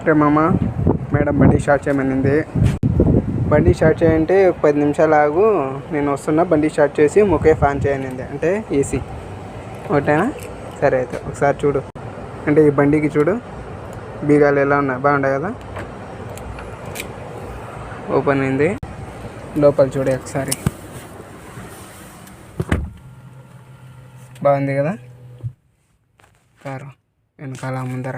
రే మామ, మేడం బండి స్టార్ట్ చేయమనింది. బండి స్టార్ట్ చేయంటే 10 నిమిషాలు ఆగు, నేను వస్తున్నా, బండి స్టార్ట్ చేసి ముఖేఫ్ ఆన్ చేయనింది, అంటే ఏసీ. ఓకేనా? సరే అయితే ఒకసారి చూడు, అంటే ఈ బండికి చూడు బీగాలు ఎలా ఉన్నాయి, బాగున్నాయి కదా. ఓపెన్ అయింది, లోపల చూడే ఒకసారి, బాగుంది కదా కారు. వెనకాల ముందర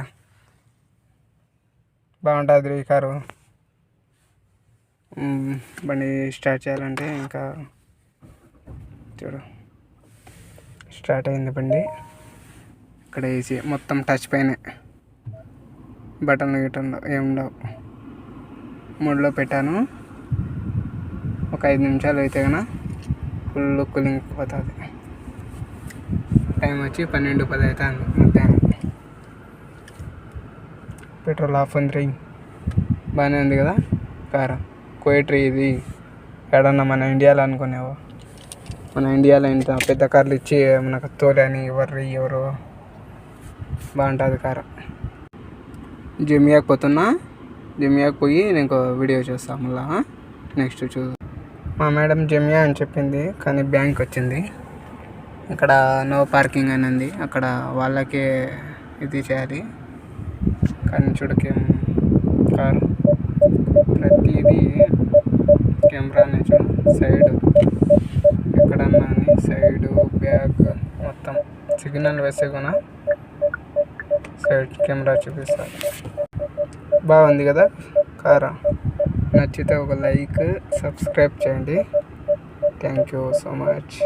బాగుంటుంది ఈ కారు. బండి స్టార్ట్ చేయాలంటే ఇంకా చూడు, స్టార్ట్ అయింది బండి. ఇక్కడ ఏసీ మొత్తం టచ్ పైనే, బటన్లు గిటన్లు ఏముండవు. మూడులో పెట్టాను, ఒక 5 నిమిషాలు అయితే కన్నా ఫుల్ కూలింగ్ పోతుంది. టైం వచ్చి 12:10 అవుతుంది మధ్యాహ్నం. పెట్రోల్ ఆఫ్ ఉంది, బాగానే ఉంది కదా కారు. కోయట్రీ ఇది ఎక్కడన్నా మన ఇండియాలో అనుకునేవో, మన ఇండియాలో ఇంత పెద్ద కార్లు ఇచ్చి మనకు తోలని ఎవరు బాగుంటుంది కారు. జమియాకి పోతున్నా, జమియాకి పోయి నేను వీడియో చూస్తాను మళ్ళా. నెక్స్ట్ మా మేడం జమియా అని చెప్పింది, కానీ బ్యాంక్ వచ్చింది. ఇక్కడ నో పార్కింగ్ అని ఉంది, అక్కడ వాళ్ళకే ఇది చేయాలి. కానీ చూడకేం కారు ప్రతిదీ కెమెరానే చూడు, సైడ్ ఎక్కడన్నా అని సైడు బ్యాక్ మొత్తం సిగ్నల్ వేస్తే కూడా సైడ్ కెమెరా చూపిస్తారు. బాగుంది కదా కారు. నచ్చితే ఒక లైక్, సబ్స్క్రైబ్ చేయండి. Thank you so much.